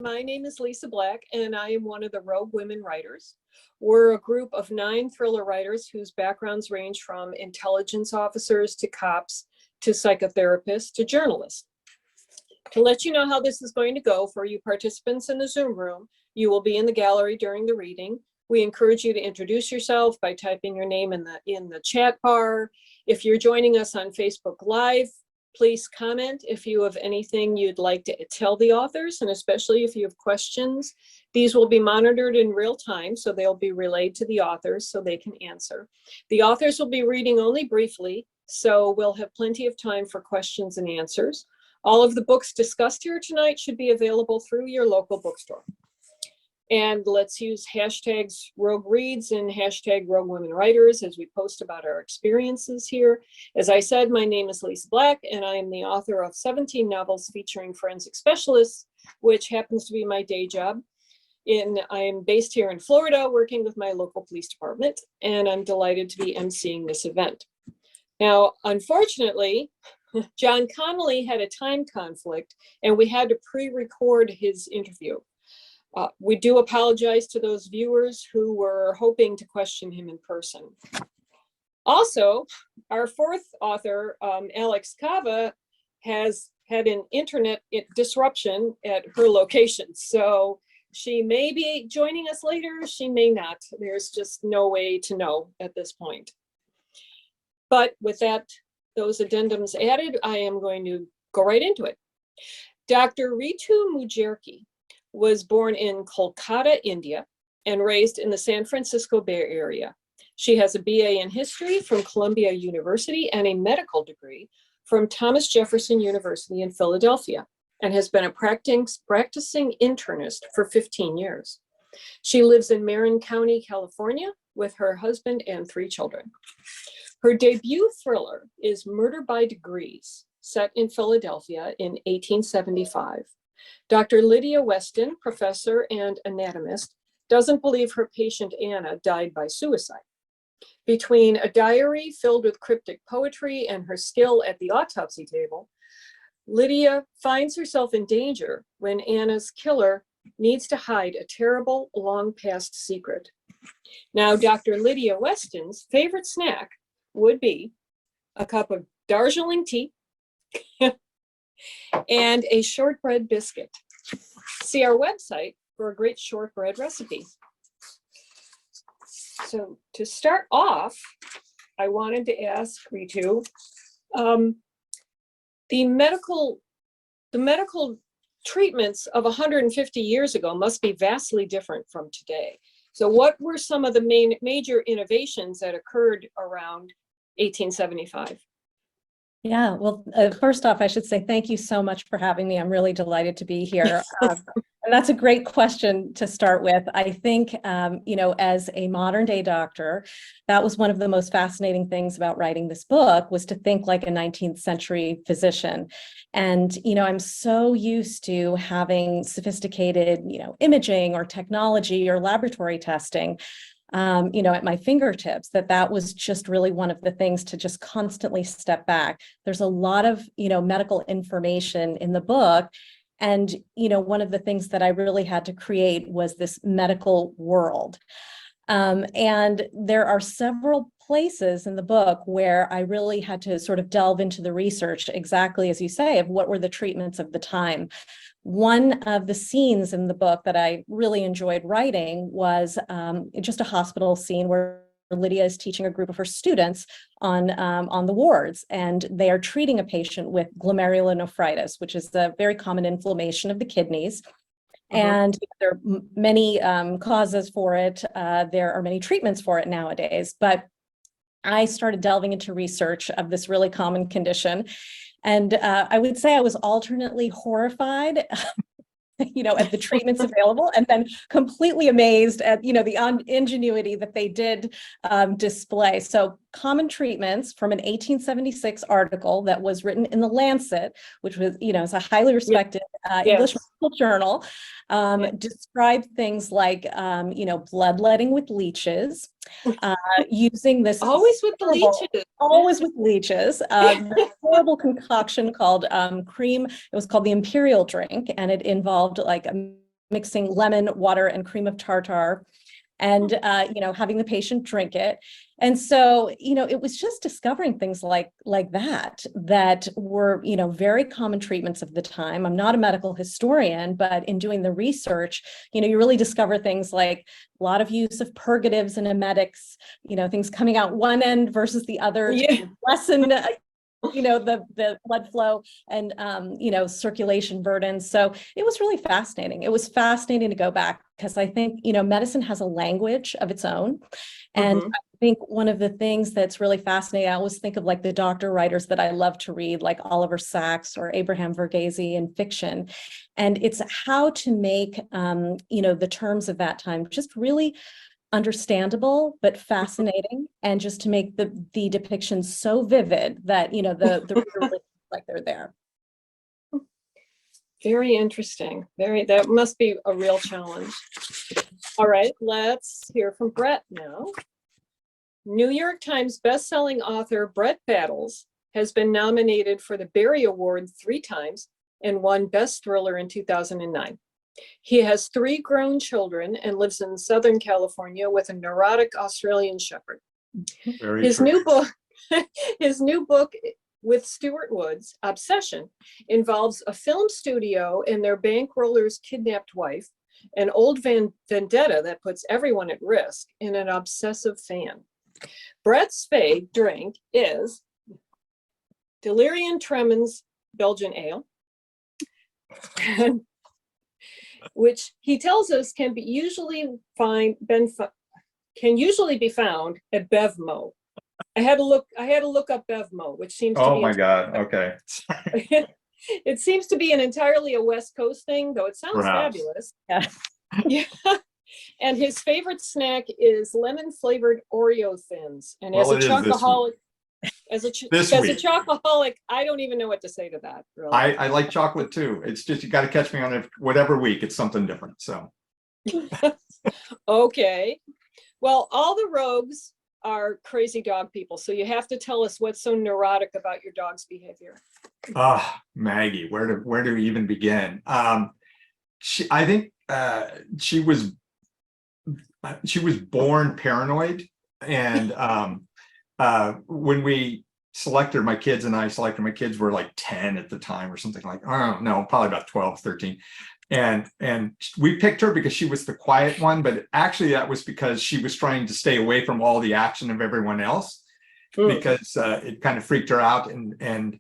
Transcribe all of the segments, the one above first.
My name is Lisa Black, and I am one of the Rogue Women writers. We're a group of 9 thriller writers whose backgrounds range from intelligence officers to cops to psychotherapists to journalists. To let you know how this is going to go for you participants in the Zoom room, you will be in the gallery during the reading. We encourage you to introduce yourself by typing your name in the chat bar. If you're joining us on Facebook Live, please comment if you have anything you'd like to tell the authors, and especially if you have questions. These will be monitored in real time, so they'll be relayed to the authors so they can answer. The authors will be reading only briefly, so we'll have plenty of time for questions and answers. All of the books discussed here tonight should be available through your local bookstore. And let's use hashtags Rogue Reads and hashtag Rogue Women Writers as we post about our experiences here. As I said, my name is Lisa Black, and I am the author of 17 novels featuring forensic specialists, which happens to be my day job. I am based here in Florida, working with my local police department, and I'm delighted to be emceeing this event. Now, unfortunately, John Connolly had a time conflict, and we had to pre-record his interview. We do apologize to those viewers who were hoping to question him in person. Also, our 4th author, Alex KAVA, has had an internet disruption at her location. So she may be joining us later, she may not. There's just no way to know at this point. But with those addendums added, I am going to go right into it. Dr. RITU MUKERJI was born in Kolkata, India, and raised in the San Francisco Bay Area. She has a BA in history from Columbia University and a medical degree from Thomas Jefferson University in Philadelphia, and has been a practicing internist for 15 years. She lives in Marin County, California, with her husband and 3 children. Her debut thriller is Murder by Degrees, set in Philadelphia in 1875. Dr. Lydia Weston, professor and anatomist, doesn't believe her patient Anna died by suicide. Between a diary filled with cryptic poetry and her skill at the autopsy table, Lydia finds herself in danger when Anna's killer needs to hide a terrible, long-past secret. Now, Dr. Lydia Weston's favorite snack would be a cup of Darjeeling tea and a shortbread biscuit. See our website for a great shortbread recipe. So to start off, I wanted to ask Ritu, the medical treatments of 150 years ago must be vastly different from today. So what were some of the major innovations that occurred around 1875? Yeah, well, first off, I should say thank you so much for having me. I'm really delighted to be here. And that's a great question to start with. I think, as a modern day doctor, that was one of the most fascinating things about writing this book, was to think like a 19th century physician. And, I'm so used to having sophisticated, imaging or technology or laboratory testing, at my fingertips, that was just really one of the things to just constantly step back. There's a lot of, medical information in the book. And, one of the things that I really had to create was this medical world. And there are several places in the book where I really had to sort of delve into the research, exactly as you say, of what were the treatments of the time. One of the scenes in the book that I really enjoyed writing was just a hospital scene where Lydia is teaching a group of her students on the wards, and they are treating a patient with glomerulonephritis, which is a very common inflammation of the kidneys. And there are many causes for it. There are many treatments for it nowadays, but I started delving into research of this really common condition. And I would say I was alternately horrified, at the treatments available, and then completely amazed at, the ingenuity that they did display. So common treatments from an 1876 article that was written in the Lancet, which was, is a highly respected English medical journal, described things like, bloodletting with leeches, using this always with the leeches, horrible concoction called cream. It was called the Imperial drink, and it involved like a mixing lemon, water, and cream of tartar, and having the patient drink it. And so, it was just discovering things like that were, very common treatments of the time. I'm not a medical historian, but in doing the research, you really discover things like a lot of use of purgatives and emetics, things coming out one end versus the other to lessen the blood flow and circulation burden. So it was really fascinating. It was fascinating to go back because I think medicine has a language of its own. And I think one of the things that's really fascinating, I always think of like the doctor writers that I love to read, like Oliver Sacks or Abraham Verghese in fiction. And it's how to make the terms of that time just really understandable but fascinating, and just to make the depictions so vivid that the reader really feels like they're there. Very interesting. That must be a real challenge. All right, let's hear from Brett now. New York Times bestselling author Brett Battles has been nominated for the Barry Award 3 times and won Best Thriller in 2009. He has 3 grown children and lives in Southern California with a neurotic Australian Shepherd. His new book with Stuart Woods, Obsession, involves a film studio and their bankroller's kidnapped wife, an old vendetta that puts everyone at risk, and an obsessive fan. Brett's fave drink is Delirium Tremens Belgian Ale, which he tells us can usually be found at Bevmo. I had to look up Bevmo, which seems to be. Oh my God. Okay. It seems to be entirely a West Coast thing, though it sounds fabulous. Yeah. Yeah. And his favorite snack is lemon flavored Oreo thins. And as a chocoholic, I don't even know what to say to that. Really. I like chocolate too. It's just, you got to catch me on it. Whatever week, it's something different. So. Okay. Well, all the rogues are crazy dog people. So you have to tell us what's so neurotic about your dog's behavior. Maggie, where to even begin? I think she was born paranoid, and when we selected my kids, and I selected my kids were like 10 at the time or something, like, I don't know, probably about 12, 13. And we picked her because she was the quiet one, but actually that was because she was trying to stay away from all the action of everyone else, because it kind of freaked her out. And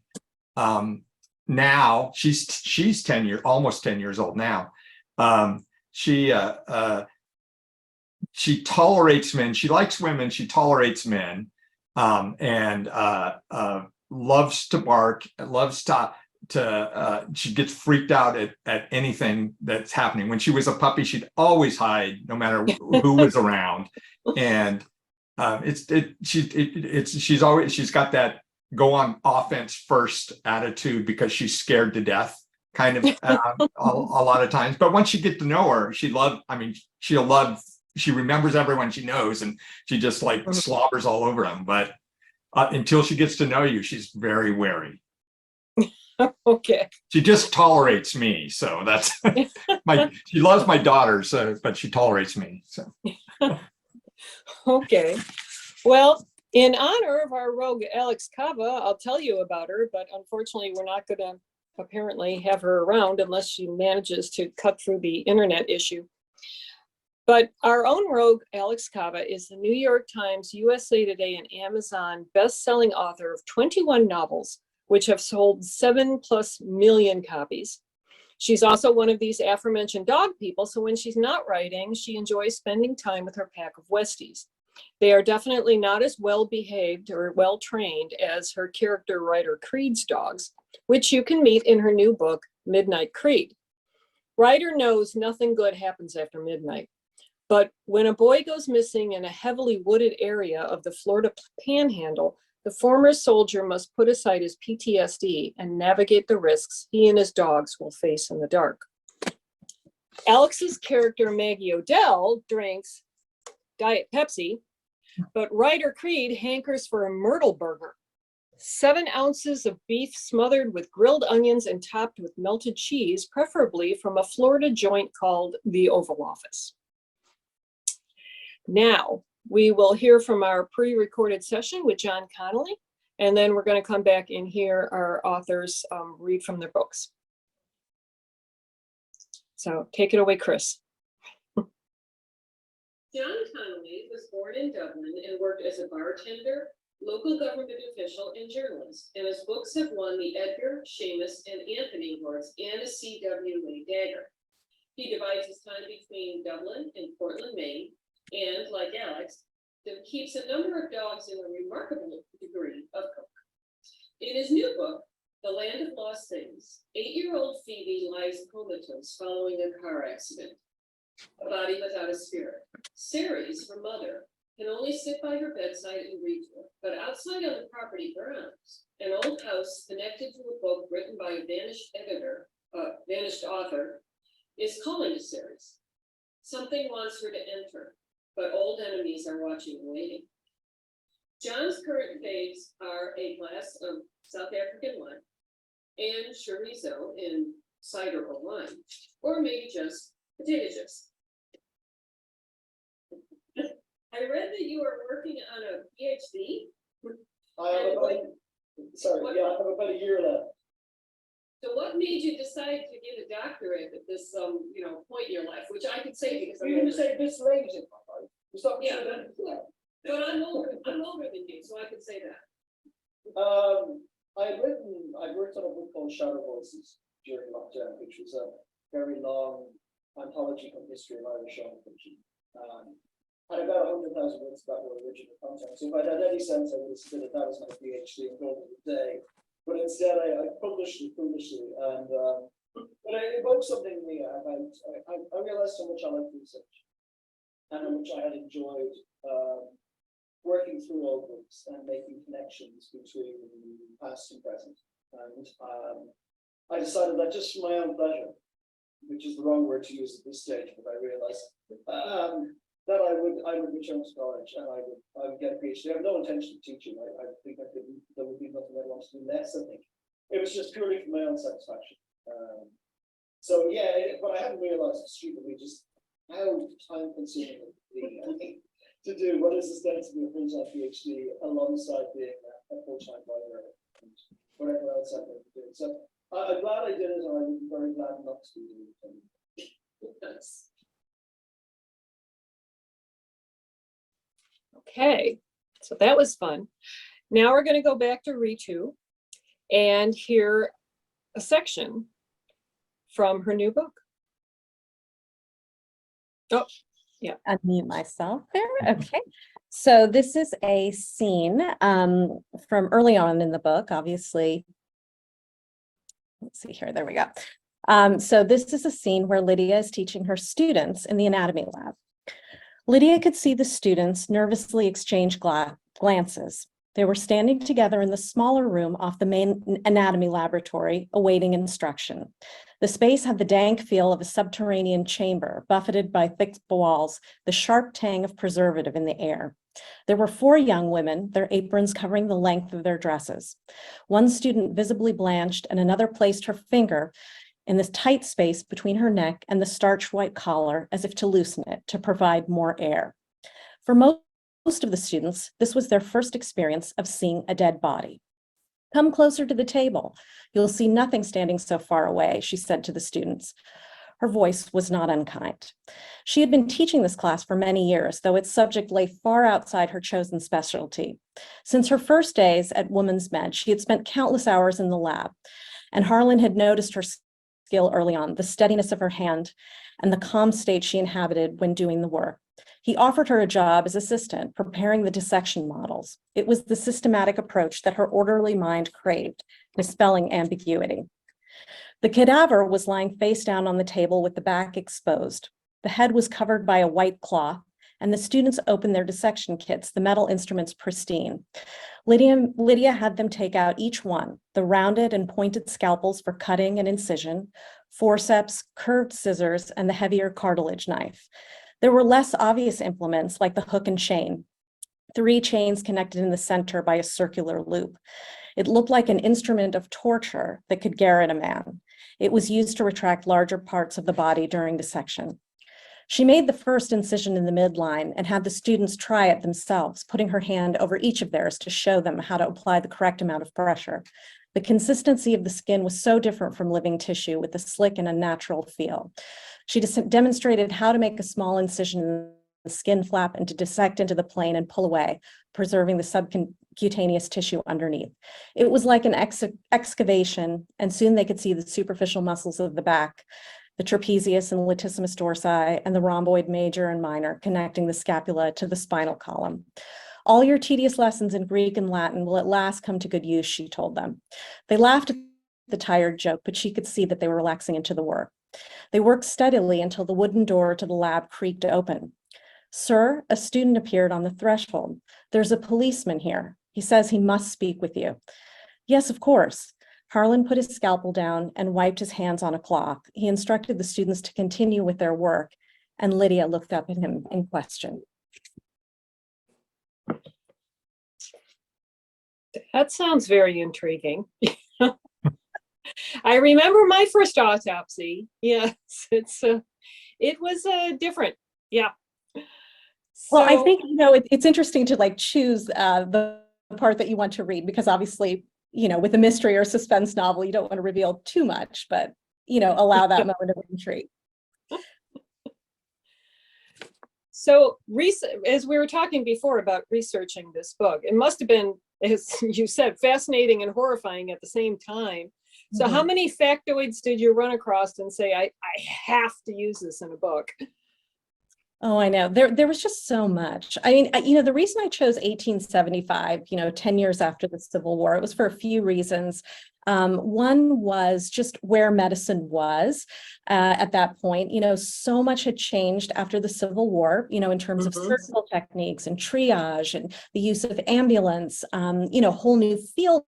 now she's 10 years, almost 10 years old now. She tolerates men. She likes women. She tolerates men, and loves to bark, loves to she gets freaked out at anything that's happening. When she was a puppy, she'd always hide no matter who was around. And she's got that go on offense first attitude because she's scared to death kind of a lot of times. But once you get to know her, she remembers everyone she knows, and she just like slobbers all over them. But until she gets to know you, she's very wary. Okay. She just tolerates me, so that's she loves my daughters, but she tolerates me. So. Okay. Well, in honor of our rogue Alex KAVA, I'll tell you about her, but unfortunately, we're not going to apparently have her around unless she manages to cut through the internet issue. But our own rogue, Alex KAVA, is the New York Times, USA Today, and Amazon best-selling author of 21 novels, which have sold 7+ million copies. She's also one of these aforementioned dog people, so when she's not writing, she enjoys spending time with her pack of Westies. They are definitely not as well-behaved or well-trained as her character writer Creed's dogs, which you can meet in her new book, Midnight Creed. Ryder knows nothing good happens after midnight. But when a boy goes missing in a heavily wooded area of the Florida Panhandle, the former soldier must put aside his PTSD and navigate the risks he and his dogs will face in the dark. Alex's character, Maggie Odell, drinks Diet Pepsi, but Ryder Creed hankers for a Myrtle burger. 7 ounces of beef smothered with grilled onions and topped with melted cheese, preferably from a Florida joint called the Oval Office. Now, we will hear from our pre-recorded session with John Connolly, and then we're going to come back and hear our authors read from their books. So take it away, Chris. John Connolly was born in Dublin and worked as a bartender, local government official, and journalist, and his books have won the Edgar, Seamus, and Anthony Awards and a CWA Dagger. He divides his time between Dublin and Portland, Maine, and, like Alex, keeps a number of dogs in a remarkable degree of cook. In his new book, The Land of Lost Things, 8-year-old Phoebe lies comatose following a car accident, a body without a spirit. Ceres, her mother, can only sit by her bedside and read to her, but outside on the property grounds, an old house connected to a book written by a vanished author, is calling to Ceres. Something wants her to enter, but old enemies are watching and waiting. John's current faves are a glass of South African wine and chorizo in cider or wine, or maybe just potato chips. I read that you are working on a PhD. I have about a year left. So what made you decide to get a doctorate at this, point in your life, which I could say because You can say this late in my life. It's not Yeah, true then. but I'm older than you, so I could say that. I'd worked on a book called Shadow Voices during lockdown, which was a very long anthology from history of Irish genre fiction. Had about 100,000 words about the original content. So if I'd had any sense, I would have submitted that as my PhD and called it a day. But instead, I published it foolishly, and but it evoked something in me about. I realized how much I liked research, and how much I had enjoyed working through old books and making connections between past and present. And I decided that just for my own pleasure, which is the wrong word to use at this stage, but I realized that I would return to college and I would get a PhD. I have no intention of teaching. I think there would be nothing I'd want to do less. I think it was just purely for my own satisfaction. So yeah, but I hadn't realized stupidly just how time consuming it would be. I think to do what is ostensibly a full-time PhD alongside being a full-time writer and whatever else I'm going to do. So I'm glad I did it, and I would be very glad not to be doing it. Yes. Okay, so that was fun. Now we're going to go back to RITU and hear a section from her new book. Oh, yeah. Unmute myself there. Okay. So this is a scene from early on in the book, obviously. Let's see here. There we go. So this is a scene where Lydia is teaching her students in the anatomy lab. Lydia could see the students nervously exchange glances. They were standing together in the smaller room off the main anatomy laboratory, awaiting instruction. The space had the dank feel of a subterranean chamber, buffeted by thick walls, the sharp tang of preservative in the air. There were 4 young women, their aprons covering the length of their dresses. One student visibly blanched, and another placed her finger in this tight space between her neck and the starched white collar, as if to loosen it, to provide more air. For most of the students, this was their first experience of seeing a dead body. "Come closer to the table. You'll see nothing standing so far away," she said to the students. Her voice was not unkind. She had been teaching this class for many years, though its subject lay far outside her chosen specialty. Since her first days at Women's Med, she had spent countless hours in the lab, and Harlan had noticed her skill early on, the steadiness of her hand and the calm state she inhabited when doing the work. He offered her a job as assistant, preparing the dissection models. It was the systematic approach that her orderly mind craved, dispelling ambiguity. The cadaver was lying face down on the table with the back exposed. The head was covered by a white cloth, and the students opened their dissection kits, the metal instruments pristine. Lydia had them take out each one, the rounded and pointed scalpels for cutting and incision, forceps, curved scissors, and the heavier cartilage knife. There were less obvious implements like the hook and chain, 3 chains connected in the center by a circular loop. It looked like an instrument of torture that could garrote a man. It was used to retract larger parts of the body during dissection. She made the first incision in the midline and had the students try it themselves, putting her hand over each of theirs to show them how to apply the correct amount of pressure. The consistency of the skin was so different from living tissue with a slick and unnatural feel. She demonstrated how to make a small incision in the skin flap and to dissect into the plane and pull away, preserving the subcutaneous tissue underneath. It was like an excavation, and soon they could see the superficial muscles of the back, the trapezius and latissimus dorsi, and the rhomboid major and minor, connecting the scapula to the spinal column. All your tedious lessons in Greek and Latin will at last come to good use, she told them. They laughed at the tired joke, but she could see that they were relaxing into the work. They worked steadily until the wooden door to the lab creaked open. Sir, a student appeared on the threshold. There's a policeman here. He says he must speak with you. Yes, of course. Harlan put his scalpel down and wiped his hands on a cloth. He instructed the students to continue with their work, and Lydia looked up at him in question. That sounds very intriguing. I remember my first autopsy. Yes, it was different. Yeah. Well, I think, it's interesting to like choose the part that you want to read, because obviously, with a mystery or suspense novel, you don't want to reveal too much, but, allow that moment of intrigue. So as we were talking before about researching this book, it must have been, as you said, fascinating and horrifying at the same time. So how many factoids did you run across and say, I have to use this in a book? Oh, I know. There was just so much. I mean, the reason I chose 1875, 10 years after the Civil War, it was for a few reasons. One was just where medicine was at that point. So much had changed after the Civil War, in terms of surgical techniques and triage and the use of ambulance, whole new fields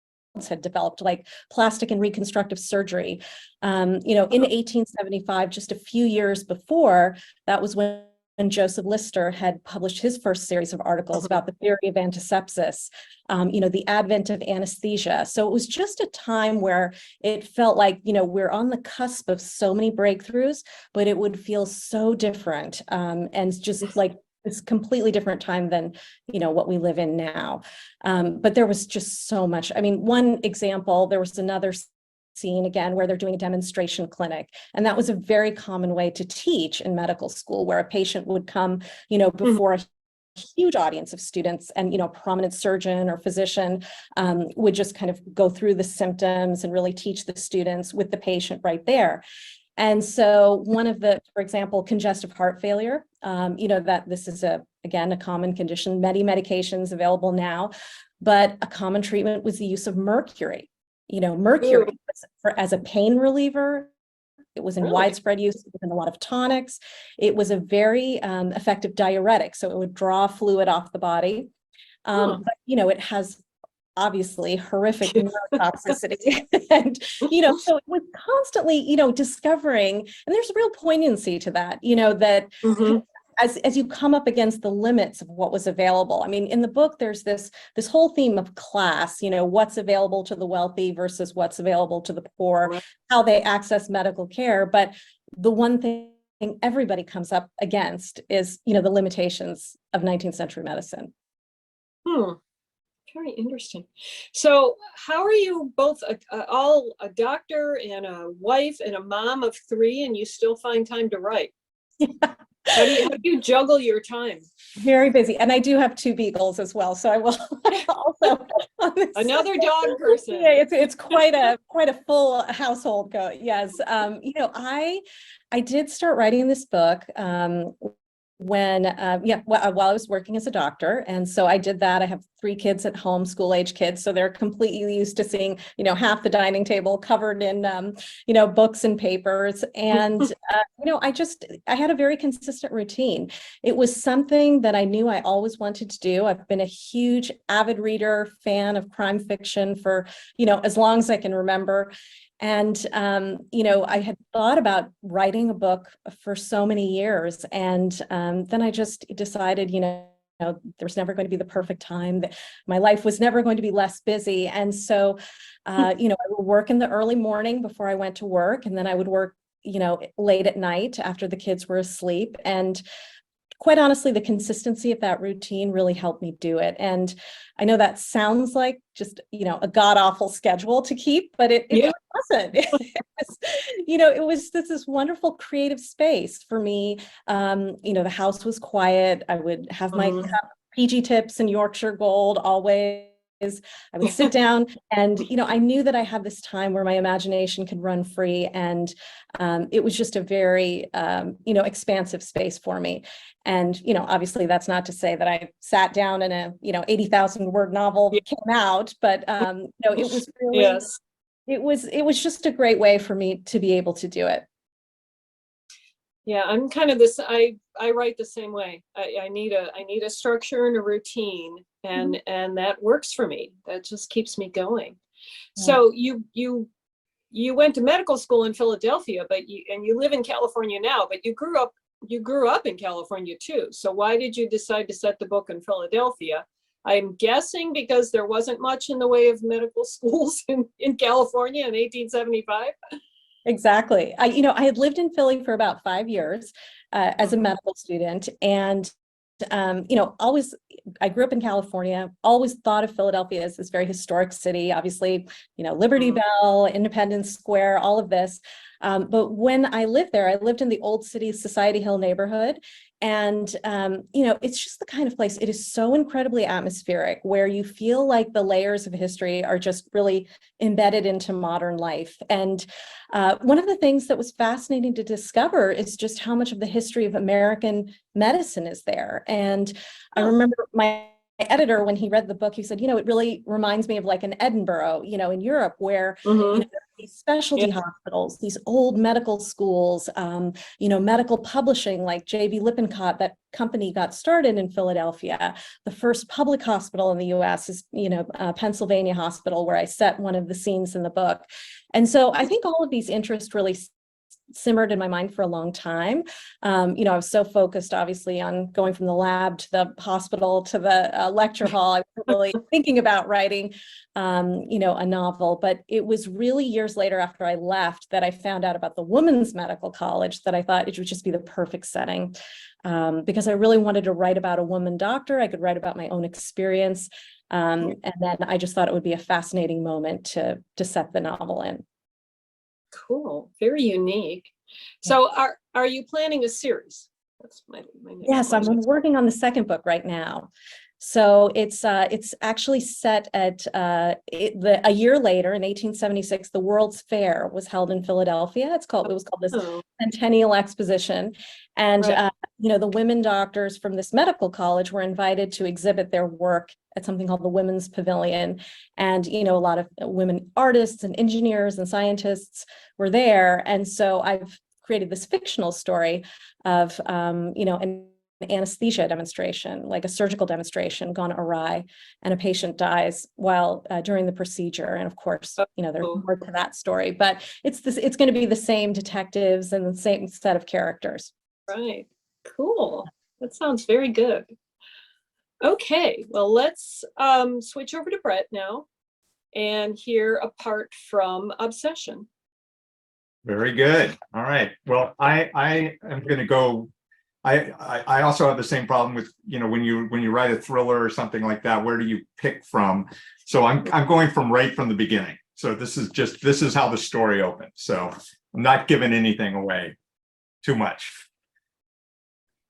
had developed, like plastic and reconstructive surgery. In 1875, just a few years before, that was when Joseph Lister had published his first series of articles about the theory of antisepsis, the advent of anesthesia. So it was just a time where it felt like, we're on the cusp of so many breakthroughs, but it would feel so different, and just like this completely different time than, what we live in now. But there was just so much. I mean, one example, there was another scene again where they're doing a demonstration clinic, and that was a very common way to teach in medical school, where a patient would come before a huge audience of students, and a prominent surgeon or physician would just kind of go through the symptoms and really teach the students with the patient right there. And so one of the, for example, congestive heart failure, that this is again a common condition, many medications available now, but a common treatment was the use of mercury. Mercury as a pain reliever. It was in widespread use in a lot of tonics. It was a very effective diuretic, so it would draw fluid off the body. But it has obviously horrific neurotoxicity, and so it was constantly discovering, and there's real poignancy to that. That. As you come up against the limits of what was available. I mean, in the book, there's this whole theme of class, what's available to the wealthy versus what's available to the poor, how they access medical care. But the one thing everybody comes up against is, the limitations of 19th century medicine. Very interesting. So how are you both all a doctor and a wife and a mom of 3, and you still find time to write? How do you juggle your time? Very busy. And I do have 2 beagles as well. So I will also another dog person. Yeah, it's quite a full household Yes. I did start writing this book when while I was working as a doctor. And so I did that. I have 3 kids at home, school age kids. So they're completely used to seeing, half the dining table covered in, books and papers. And, I had a very consistent routine. It was something that I knew I always wanted to do. I've been a huge avid reader, fan of crime fiction for, as long as I can remember. And, I had thought about writing a book for so many years. And then I just decided, there was never going to be the perfect time. That my life was never going to be less busy. And so, I would work in the early morning before I went to work, and then I would work, late at night after the kids were asleep. And quite honestly, the consistency of that routine really helped me do it. And I know that sounds like just, a god-awful schedule to keep, but it really wasn't. It was this wonderful creative space for me. The house was quiet. I would have my cup of PG Tips and Yorkshire Gold always. I would sit down and, I knew that I had this time where my imagination could run free. And it was just a very, expansive space for me. And, obviously that's not to say that I sat down and a, 80,000 word novel came out, but, it was really, Yes. it was just a great way for me to be able to do it. Yeah, I'm kind of this, I write the same way. I need a structure and a routine, and that works for me. That just keeps me going. Yeah. So you went to medical school in Philadelphia, but you live in California now, but you grew up in California too. So why did you decide to set the book in Philadelphia? I'm guessing because there wasn't much in the way of medical schools in California in 1875. Exactly. I had lived in Philly for about 5 years as a medical student, and always, I grew up in California, always thought of Philadelphia as this very historic city, obviously, Liberty Bell, Independence Square, all of this. But when I lived there, I lived in the Old City Society Hill neighborhood. And, it's just the kind of place, it is so incredibly atmospheric, where you feel like the layers of history are just really embedded into modern life. And one of the things that was fascinating to discover is just how much of the history of American medicine is there. And I remember my editor, when he read the book, he said, it really reminds me of like an Edinburgh, in Europe, where these specialty hospitals, these old medical schools, medical publishing, like J.B. Lippincott, that company got started in Philadelphia. The first public hospital in the U.S. is, Pennsylvania Hospital, where I set one of the scenes in the book. And so I think all of these interests really simmered in my mind for a long time. I was so focused, obviously, on going from the lab to the hospital to the lecture hall. I wasn't really thinking about writing, a novel. But it was really years later, after I left, that I found out about the Women's Medical College, that I thought it would just be the perfect setting, because I really wanted to write about a woman doctor. I could write about my own experience. And then I just thought it would be a fascinating moment to set the novel in. Cool, very unique. So are you planning a series? That's my next Yes, I'm question. working on the second book right now. So it's actually set at a year later, in 1876. The World's Fair was held in Philadelphia. It was called this Centennial Exposition, and the women doctors from this medical college were invited to exhibit their work at something called the Women's Pavilion. And a lot of women artists and engineers and scientists were there. And so I've created this fictional story of an anesthesia demonstration, like a surgical demonstration gone awry, and a patient dies while during the procedure. And of course, there's more to that story, but it's going to be the same detectives and the same set of characters. Right. Cool. That sounds very good. Okay, well, let's switch over to Brett now and hear a part from Obsession. Very good. All right. Well, I am going to go. I also have the same problem with, when you write a thriller or something like that, where do you pick from? So I'm going from right from the beginning. So this is how the story opens. So I'm not giving anything away too much.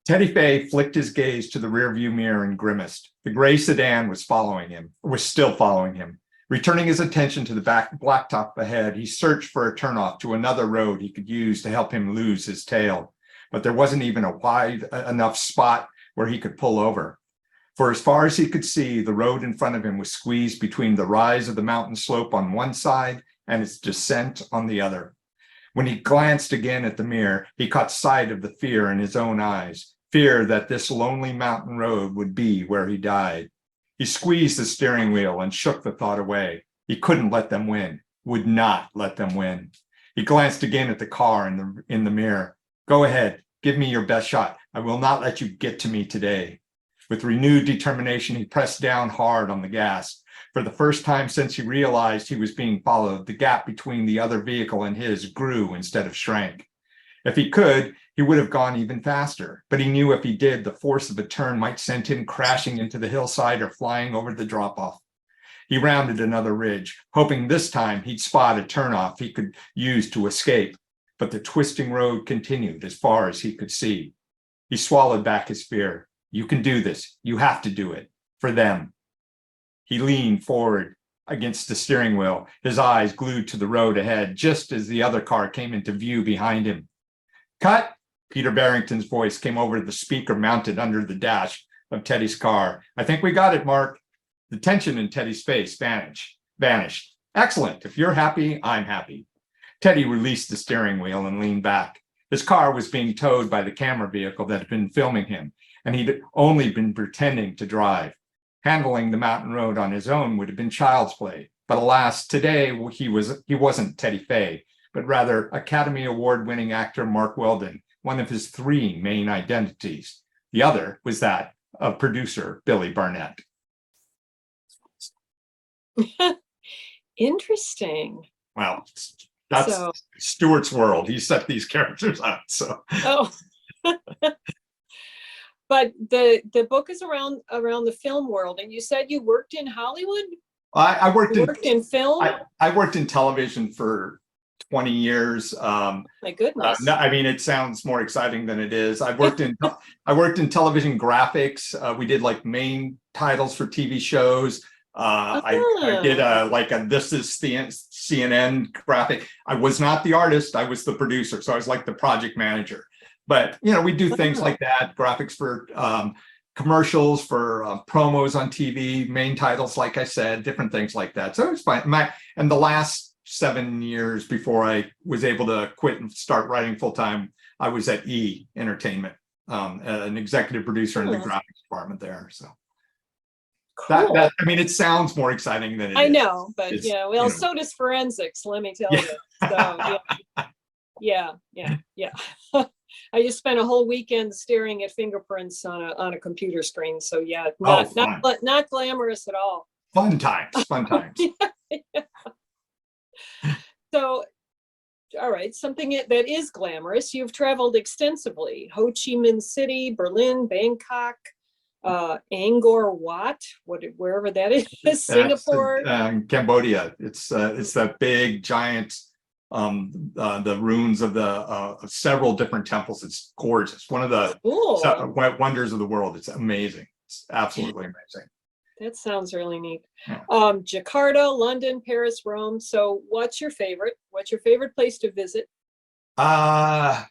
Teddy Fay flicked his gaze to the rearview mirror and grimaced. The gray sedan was still following him. Returning his attention to the blacktop ahead, he searched for a turnoff to another road he could use to help him lose his tail. But there wasn't even a wide enough spot where he could pull over. For as far as he could see, the road in front of him was squeezed between the rise of the mountain slope on one side and its descent on the other. When he glanced again at the mirror, he caught sight of the fear in his own eyes, fear that this lonely mountain road would be where he died. He squeezed the steering wheel and shook the thought away. He couldn't let them win, would not let them win. He glanced again at the car in the mirror. Go ahead, give me your best shot. I will not let you get to me today. With renewed determination, he pressed down hard on the gas. For the first time since he realized he was being followed, the gap between the other vehicle and his grew instead of shrank. If he could, he would have gone even faster, but he knew if he did, the force of a turn might send him crashing into the hillside or flying over the drop-off. He rounded another ridge, hoping this time he'd spot a turnoff he could use to escape, but the twisting road continued as far as he could see. He swallowed back his fear. You can do this. You have to do it. For them. He leaned forward against the steering wheel, his eyes glued to the road ahead, just as the other car came into view behind him. Cut! Peter Barrington's voice came over the speaker mounted under the dash of Teddy's car. I think we got it, Mark. The tension in Teddy's face vanished. Excellent. If you're happy, I'm happy. Teddy released the steering wheel and leaned back. His car was being towed by the camera vehicle that had been filming him, and he'd only been pretending to drive. Handling the mountain road on his own would have been child's play. But alas, today he wasn't Teddy Fay, but rather Academy Award-winning actor Mark Weldon, one of his three main identities. The other was that of producer Billy Barnett. Interesting. Well, that's Stuart's world. He set these characters up. So. Oh. But the book is around the film world, and you said you worked in Hollywood? I worked in film. I worked in television for 20 years. My goodness. No, I mean, it sounds more exciting than it is. I worked in television graphics. We did like main titles for TV shows. I did a This Is CNN graphic. I was not the artist. I was the producer. So I was like the project manager. But, you know, we do things like that, graphics for commercials, for promos on TV, main titles, like I said, different things like that. So it's fine. And the last 7 years before I was able to quit and start writing full time, I was at E Entertainment, an executive producer in the graphics department there. So cool. that I mean, it sounds more exciting than it is. I know, but It's, yeah, well, so does forensics, let me tell you. So yeah. I just spent a whole weekend staring at fingerprints on a computer screen. So yeah, not glamorous at all. Fun times. Yeah. So, all right, something that is glamorous. You've traveled extensively: Ho Chi Minh City, Berlin, Bangkok, Angkor Wat, wherever that is, Singapore, Cambodia. It's that big giant. The ruins of several different temples. It's gorgeous. One of the wonders of the world. It's amazing. It's absolutely amazing. That sounds really neat. Yeah. Jakarta, London, Paris, Rome. So what's your favorite? What's your favorite place to visit? Yeah,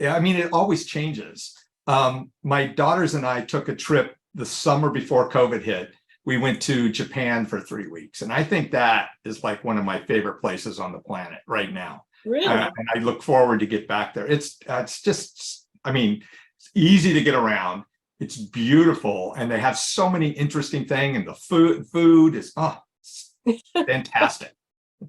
I mean, it always changes. My daughters and I took a trip the summer before COVID hit. We went to Japan for 3 weeks. And I think that is like one of my favorite places on the planet right now. Really? And I look forward to get back there. It's just, I mean, it's easy to get around. It's beautiful. And they have so many interesting things. And the food is, it's fantastic.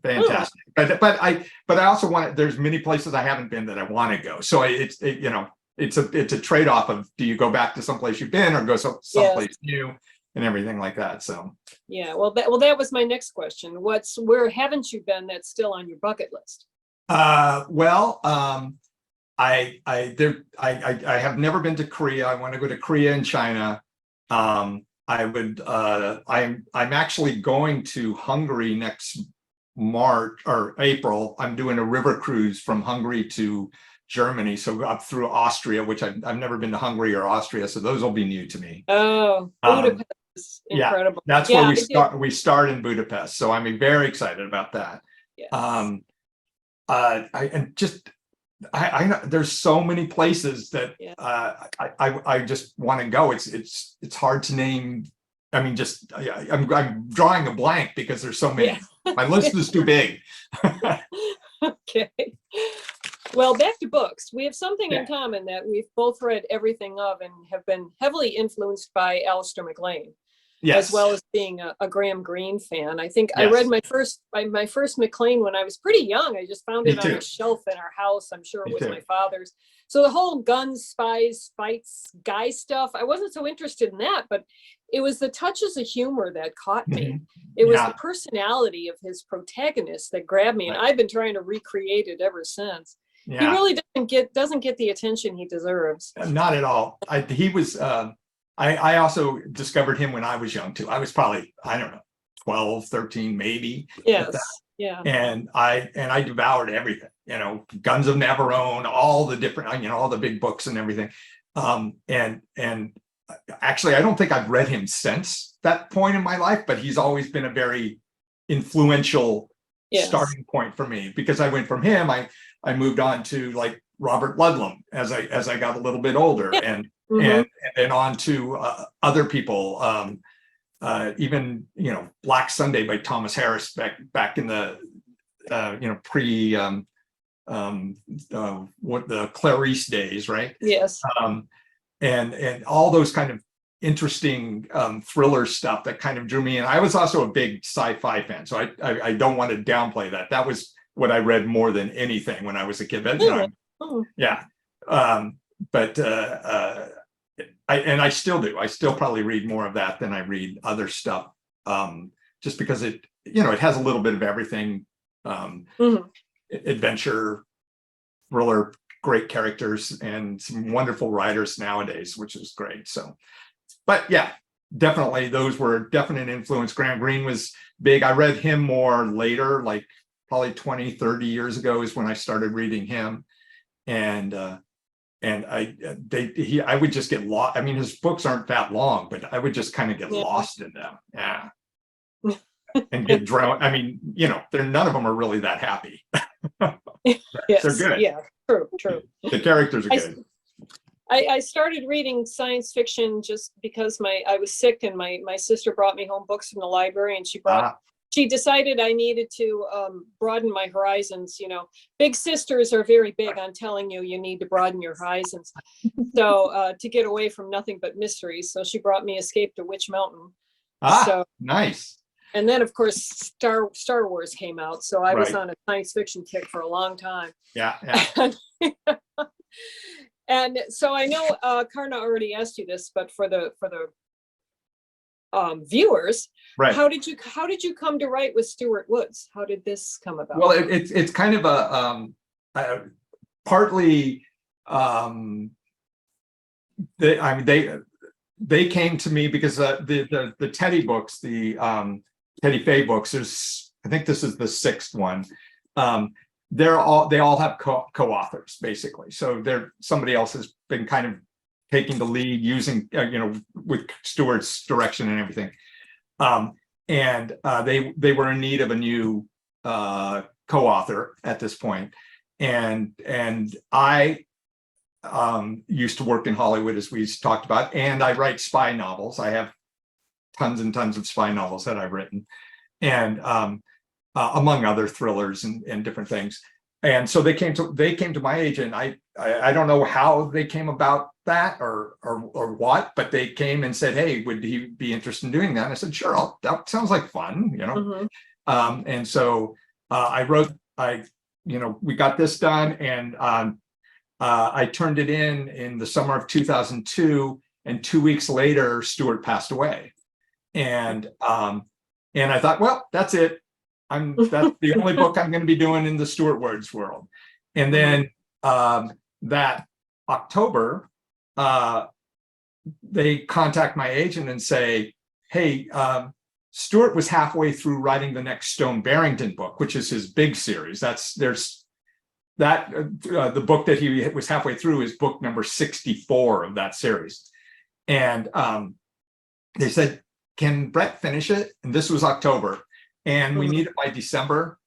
Fantastic. But I also want to, there's many places I haven't been that I want to go. So it's a trade-off of, do you go back to someplace you've been or go someplace new? And everything like that. So yeah, well that was my next question. Where haven't you been that's still on your bucket list? I have never been to Korea. I want to go to Korea and China. I'm actually going to Hungary next March or April. I'm doing a river cruise from Hungary to Germany, so up through Austria, which I've never been to Hungary or Austria, so those will be new to me. Oh, Budapest is incredible. Yeah, that's where we start. We start in Budapest, so I'm very excited about that. Yes. I know there's so many places that I just want to go. It's hard to name. I mean, I'm drawing a blank because there's so many. Yeah. My list is too big. Okay. Well, back to books. We have something in common, that we've both read everything of and have been heavily influenced by Alistair MacLean. Yes. as well as being a Graham Greene fan. I think I Yes. read my first McLean when I was pretty young. I just found Me it on too. a shelf in our house. I'm sure it Me was too. my father's. So the whole guns, spies, fights, guy stuff, I wasn't so interested in that, but it was the touches of humor that caught me. Mhm. It was Yeah. the personality of his protagonist that grabbed me, and Right. I've been trying to recreate it ever since. He Yeah. really doesn't get the attention he deserves. Not at all. He was, I also discovered him when I was young too. I was probably, I don't know, 12, 13, maybe. Yes, yeah. And I devoured everything, you know, Guns of Navarone, all the different, you know, all the big books and everything. And actually, I don't think I've read him since that point in my life, but he's always been a very influential Yes. starting point for me, because I went from him, I moved on to like Robert Ludlum as I got a little bit older, Yeah. and Mhm. and then on to other people, even, you know, Black Sunday by Thomas Harris back in the you know, pre what the Clarice days, right? Yes. And all those kind of interesting thriller stuff that kind of drew me in. I was also a big sci-fi fan, so I don't want to downplay that. That was what I read more than anything when I was a kid. But, you know, Oh, yeah. But I still do. I still probably read more of that than I read other stuff, just because it, you know, it has a little bit of everything. mhm. Adventure, thriller, great characters, and some wonderful writers nowadays, which is great. So, but yeah, definitely those were definite influence. Graham Greene was big. I read him more later, like probably 20, 30 years ago is when I started reading him. And I would just get lost. I mean, his books aren't that long, but I would just kind of get Yeah. lost in them. Yeah. And get drowned. I mean, you know, none of them are really that happy. Yes. They're good. Yeah. True. The characters are I- good. I started reading science fiction just because I was sick, and my sister brought me home books from the library, and she decided I needed to broaden my horizons. You know, big sisters are very big on telling you need to broaden your horizons. So to get away from nothing but mysteries, so she brought me Escape to Witch Mountain. So, Nice. and then of course Star Wars came out, so I was Right. on a science fiction kick for a long time. Yeah. And so I know Karna already asked you this, but for the viewers, Right. how did you come to write with Stuart Woods? How did this come about? Well, it's kind of a partly they came to me because the Teddy books, the Teddy Fay books, I think this is the 6th one. They all have co-authors basically. So somebody else has been kind of taking the lead, using you know, with Stuart's direction and everything. And they were in need of a new co-author at this point. And I used to work in Hollywood, as we talked about, and I write spy novels. I have tons and tons of spy novels that I've written, and among other thrillers and different things. And so they came to my agent. I don't know how they came about that or what, but they came and said, "Hey, would he be interested in doing that?" And I said, "Sure, that sounds like fun, you know." Mhm. And so we got this done, and I turned it in the summer of 2002, and 2 weeks later, Stuart passed away. And I thought, well, that's it. That's the only book I'm going to be doing in the Stuart Woods world. And then that October, they contact my agent and say, "Hey, Stuart was halfway through writing the next Stone Barrington book, which is his big series. The book that he was halfway through is book number 64 of that series." And they said, "Can Brett finish it?" And this was October, and we need it by December.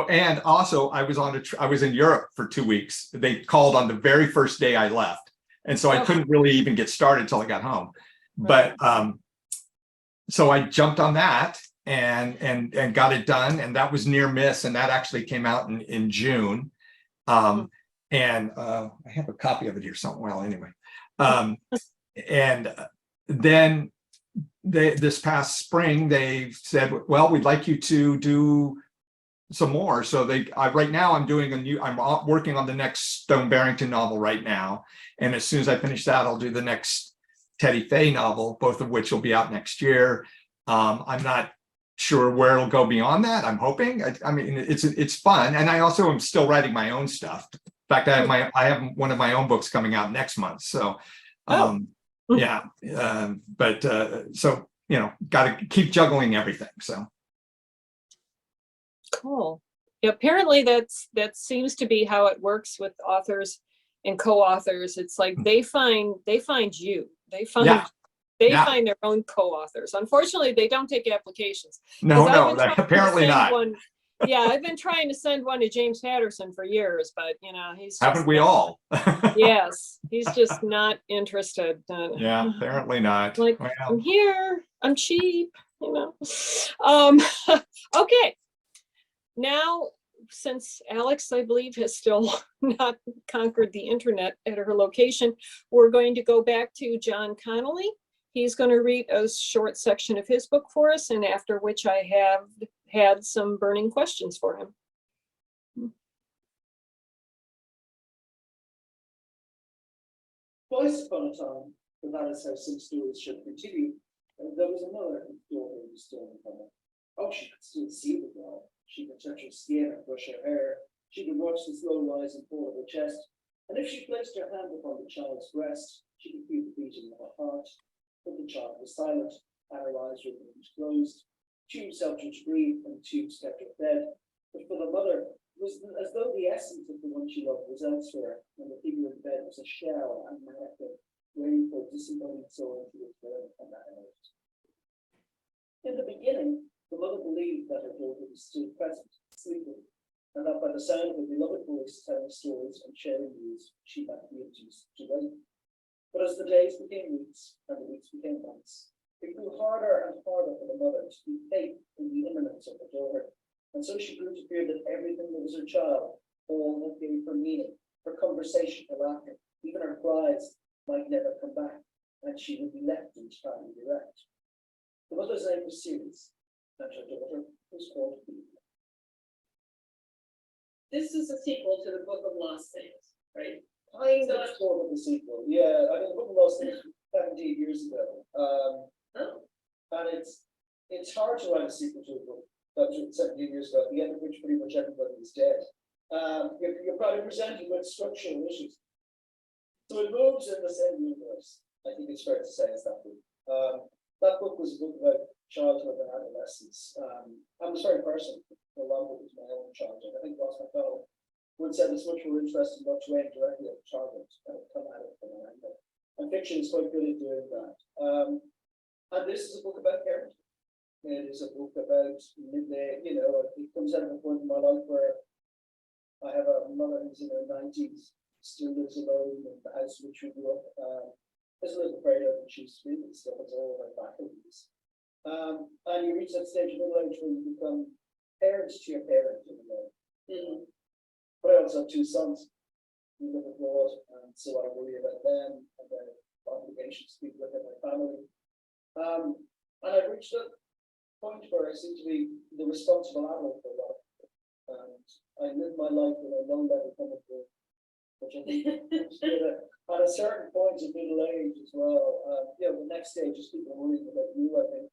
And also I was in Europe for 2 weeks. They called on the very first day I left, and so I couldn't really even get started until I got home. But so I jumped on that and got it done, and that was near miss, and that actually came out in June. And I have a copy of it here somewhere. Well, anyway, then this past spring, they said, well, we'd like you to do some more. So right now I'm working on the next Stone Barrington novel right now. And as soon as I finish that, I'll do the next Teddy Fay novel, both of which will be out next year. I'm not sure where it'll go beyond that. I'm hoping. I mean, it's fun. And I also am still writing my own stuff. In fact, I have one of my own books coming out next month. So yeah. So, you know, got to keep juggling everything. So. Cool. Yeah, apparently that seems to be how it works with authors and co-authors. It's like they find you. They find their own co-authors. Unfortunately, they don't take applications. No, apparently not. I've been trying to send one to James Patterson for years, but you know, he's just, haven't we all? Yes, he's just not interested. Yeah, apparently not. Like, well. I'm here, I'm cheap, you know. Okay. Now, since Alex, I believe, has still not conquered the internet at her location, we're going to go back to John Connolly. He's going to read a short section of his book for us, and after which I have had some burning questions for him. Twice upon a time, that is how some stories should continue. And there was another daughter who was still in cover. Oh, she could still see the girl. She could touch her skin and brush her hair. She could watch the slow rise and fall of her chest. And if she placed her hand upon the child's breast, she could feel the beating of her heart. But the child was silent, and her eyes remained closed. Tubes helped her to breathe, and tubes kept her fed. But for the mother, it was as though the essence of the one she loved was elsewhere, and the figure in bed was a shell and mannequin, waiting for a disembodied soul to return from that earth. In the beginning, the mother believed that her daughter was still present, sleeping, and that by the sound of her beloved voice telling stories and sharing news, she might be induced to wake. But as the days became weeks and the weeks became months, it grew harder and harder for the mother to keep faith in the imminence of her daughter. And so she grew to fear that everything that was her child, all that gave her meaning, her conversation, her laughter, even her cries, might never come back, and she would be left entirely bereft. The mother's name was Ceres, and her daughter was called Eve. This is a sequel to the Book of Lost Things, right? Kind of sort of the sequel. Yeah, I mean, the Book of Lost Things was 17 years ago. And it's hard to write a sequel to a book that was written 17 years ago, at the end of which pretty much everybody is dead. You're probably presented with structural issues. So it moves in the same universe. I think it's fair to say it's that book. That book was a book about childhood and adolescence. I was very personal. A lot of it was my own childhood. I think Ross McDonald would say it's much more interesting not to aim directly at childhood, kind of come at it from an angle. And fiction is quite good at doing that. And this is a book about parenting. It is a book about midday, you know, it comes out of a point in my life where I have a mother who's in her 90s, still lives alone in the house in which we grew up. I was a little afraid of when she was speaking stuff, it's all about faculties. And you reach that stage of middle age where you become parents to your parent in a way. But I also have two sons who live abroad, and so I worry about them and their obligations to be within my family. And I've reached a point where I seem to be the responsible adult for a lot of people. And I live my life with a low level comfort, which I think is good at a certain point of middle age as well. You know, the next stage is people worrying about you, I think.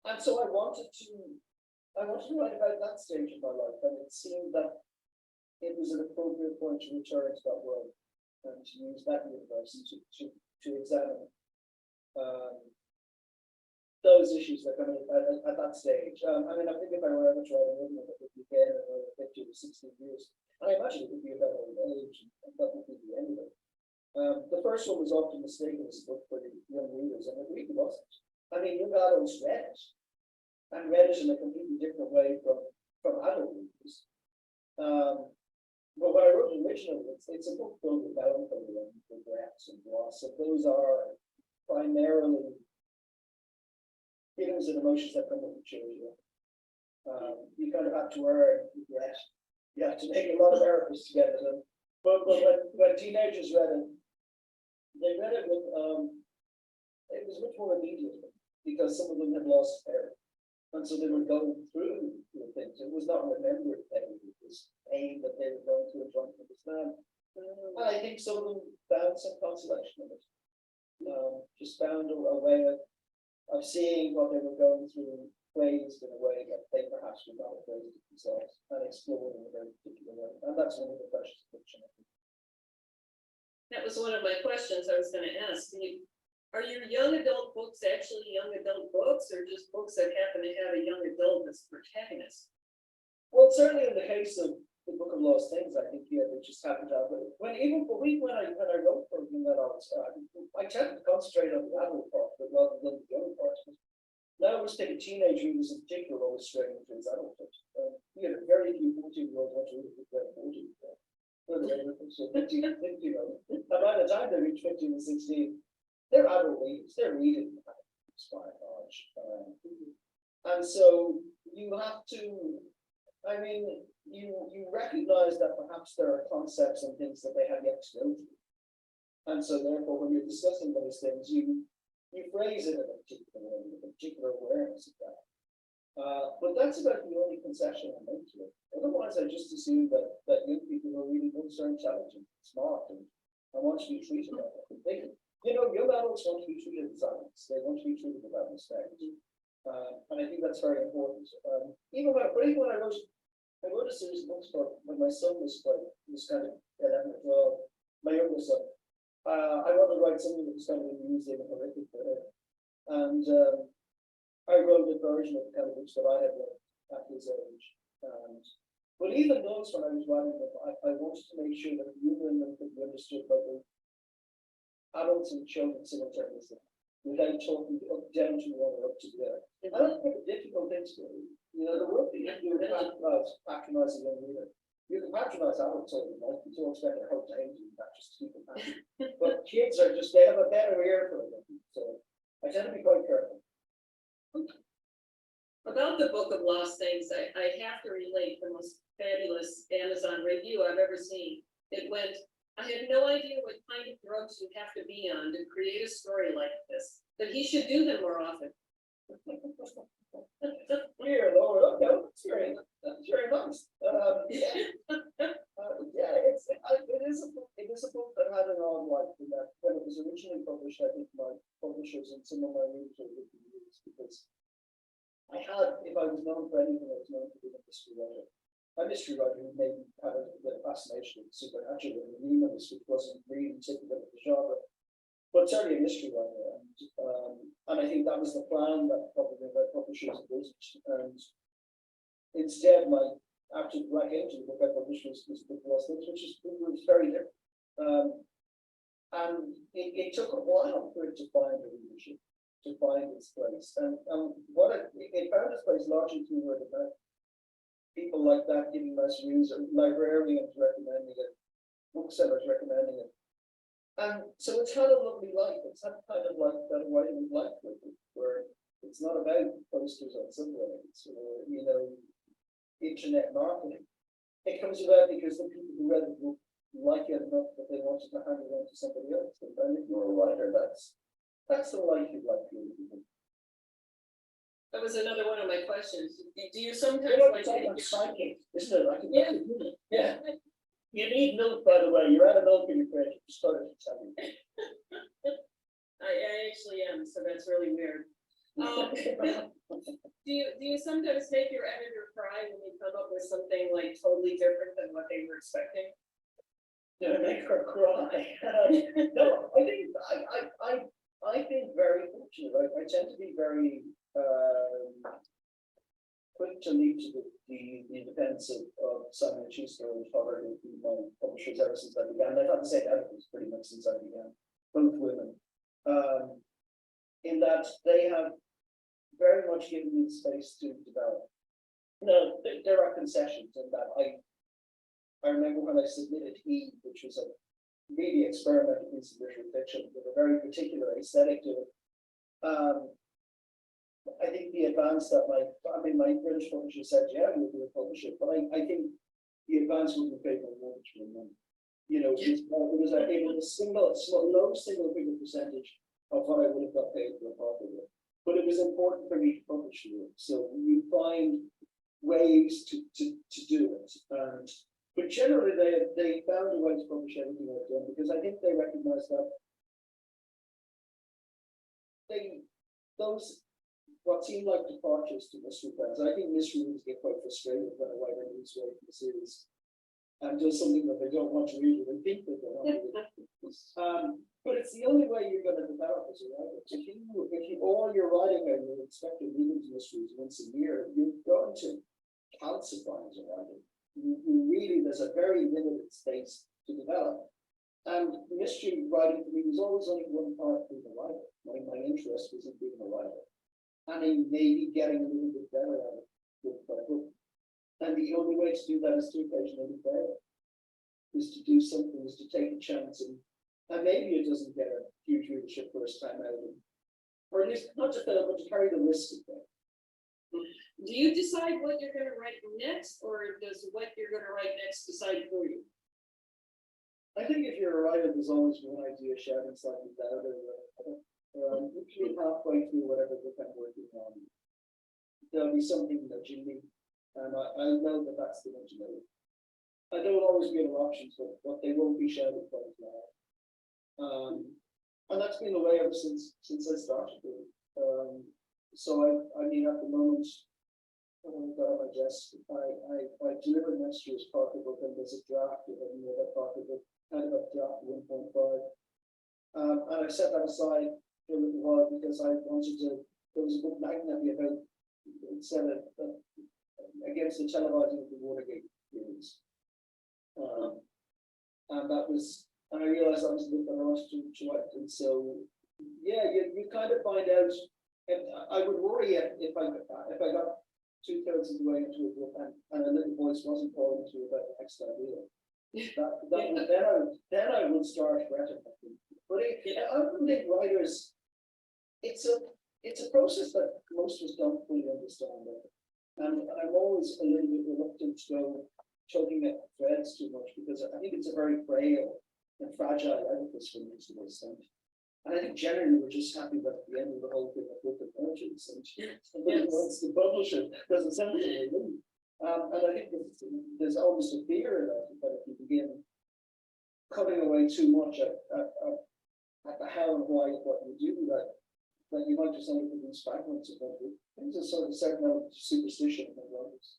And so I wanted to write about that stage of my life, and it seemed that it was an appropriate point to return to that world and to use that universe to examine those issues that come at that stage. I mean, I think if I were ever to write a movie, it would be again in another 50 or 60 years. And I imagine it would be about old age, and that would be the end of it. The first one was often mistaken as a book for the young readers, and it really wasn't. I mean, young adults read it, and read it in a completely different way from adult readers. But when I wrote it originally, it's a book filled with melancholy and regrets and loss. So those are primarily feelings and emotions that come with maturity. You kind of have to earn regret. You have to make a lot of efforts to get it. But when teenagers read it, they read it with it was much more immediate because some of them had lost hair. And so they were going through the things. It was not remembered pain, it was pain that they were going through and trying to understand. And I think some of them found some consolation in it. Just found a way of seeing what they were going through, phrased in a way that they perhaps would not have phrased it themselves, and explored in a very particular way. And that's one of the questions of fiction, I think. That was one of my questions I was gonna ask. Are your young adult books actually young adult books, or just books that happen to have a young adult as protagonist? Well, certainly in the case of the Book of Lost Things, I think they just happened to have. But when I wrote for young adults, I tended to concentrate on the adult part, but rather than the young part. Now we're taking teenage readers in particular, always straying into his adulthood. Very few 14-year-olds want to read a book about 40. So 15, 50-year-olds. And by the time they reach 15 and 16, they're adult readers. They're reading by and large. And so you have to, I mean, you recognize that perhaps there are concepts and things that they have yet to go through. And so therefore, when you're discussing those things, you phrase it in a particular way, with a particular awareness of that. But that's about the only concession I make to it. Otherwise, I just assume that young people who are reading books are intelligent, smart, and want to be treated like that. Young adults want to be treated as adults. They want to be treated without respect. And I think that's very important. Even when I wrote a series of books when my son was kind of 11 or 12, my youngest son. I wanted to write something that was kind of amusing and horrific for him. And I wrote a version of the kind of books that I had read at his age. But even those, when I was writing them, I wanted to make sure that the humor in them could be understood by the adults and children simultaneously, without talking down to one or up to the other. And that's quite a difficult thing to do. The work that you do is patronize a young reader. You can patronize adults all you want. People expect their whole time to do that, just to keep them happy. But kids are they have a better ear for them. So I tend to be quite careful. About the Book of Lost Things, I have to relate the most fabulous Amazon review I've ever seen. It went, I had no idea what kind of drugs you have to be on to create a story like this, but he should do them more often. Here, Lord, okay, that's very nice. It is a book that had an odd life in that when it was originally published, I think my publishers and some of my readers were looking at this because if I was known for anything, I was known for being a mystery writer. A mystery writer who maybe had a fascination with supernatural and demons, which wasn't really typical of the genre, but certainly a mystery writer. And I think that was the plan that probably my publishers envisaged. And instead, after I came to the book I published was Book of Lost Things, which was very different. And it took a while for it to find a readership, to find its place. And what it found its place largely through word of mouth. People like that giving nice reviews, librarians recommending it, booksellers recommending it. And so it's had a lovely life. It's had kind of like that writing life with it, where it's not about posters on subways or internet marketing. It comes about because the people who read the book like it enough that they wanted to hand it on to somebody else. And if you're a writer, that's the life you'd like to live. That was another one of my questions. Do you sometimes Psychic, isn't it? Yeah. Yeah. You need milk, by the way. You're out of milk in your fridge. Just started to tell you. I actually am, so that's really weird. Do you sometimes make your editor cry when you come up with something like totally different than what they were expecting? Did I make her cry? No, I think very fortunate. I tend to be very quick to leap to the defense of Simon & Schuster and Father, who have been my publishers ever since I began. I've had to say editors pretty much since I began, both women. In that they have very much given me the space to develop. There are concessions in that I remember when I submitted E, which was a really experimental piece of literary fiction with a very particular aesthetic to it. I think the advance that my British publisher said, yeah, we'll do a publisher, but I think the advance would be paid by mortgage for money. It was a low single figure percentage of what I would have got paid for a part of it. But it was important for me to publish it. So you find ways to do it. And but generally they found a way to publish everything I've done because I think they recognize that those what seemed like departures to mystery fans. I think mystery readers get quite frustrated when a writer moves away from the series and does something that they don't want to read or they think that they want to read. But it's the only way you're going to develop as a writer. If you all your writing and you expect to read into mysteries once a year, you're going to calcify as a writer. You really, there's a very limited space to develop. And mystery writing for me was always only one part of being a writer. My interest was in being a writer. And then maybe getting a little bit better at it book by book. And the only way to do that is to occasionally fail. Is to do something, is to take a chance and maybe it doesn't get a huge readership first time out. Or at least not to fail, but to carry the risk of that. Do you decide what you're gonna write next, or does what you're gonna write next decide for you? I think if you're a writer, there's always one idea shouting slightly louder. Usually halfway through whatever book I'm working on, there'll be something that you need, and I know that that's the one to know. I don't always give options, but they won't be shouted quite loud. And that's been the way ever since I started doing it. So I mean, at the moment, when I've got on my desk, I deliver next year's part of the book, and there's a draft of another part of the book, kind of a draft 1.5. And I set that aside for a little while because I wanted to. There was a book nagging at me about it said against the televising of the Watergate hearings, and that was, and I realized that was the book that I wanted to write. And so, yeah, you kind of find out. And I would worry if I got 2/3 of the way into a book and a little voice wasn't calling to you about the next idea. Then I would start fretting. But I don't think writers, it's a process that most of us don't fully understand. And I'm always a little bit reluctant to go tugging at threads too much because I think it's a very frail and fragile edifice for most of us. And I think generally we're just happy that at the end of the whole thing, a book emerges, and once the publisher doesn't send it to me. And I think there's almost a fear that if you begin cutting away too much at the how and why of what you do, that you might just end up with these fragments of what you do. I think there's a certain element of superstition in writers.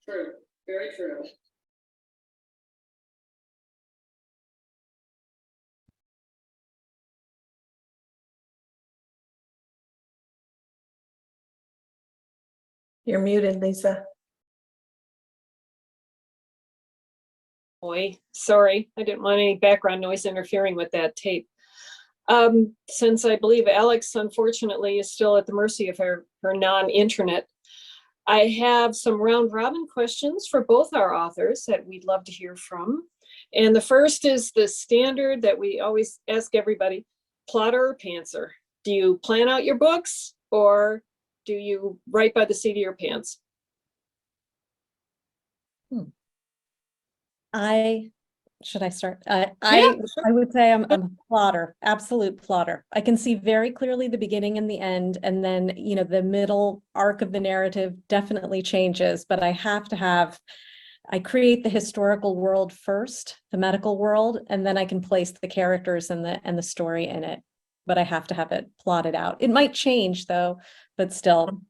True, very true. You're muted, Lisa. Boy, sorry, I didn't want any background noise interfering with that tape. Since I believe Alex, unfortunately, is still at the mercy of her non-internet, I have some round robin questions for both our authors that we'd love to hear from. And the first is the standard that we always ask everybody, plotter or pantser? Do you plan out your books, or do you write by the seat of your pants? Should I start? Yeah, I would say I'm a plotter, absolute plotter. I can see very clearly the beginning and the end, and then, you know, the middle arc of the narrative definitely changes, but I create the historical world first, the medical world, and then I can place the characters and the story in it, but I have to have it plotted out. It might change though, but still.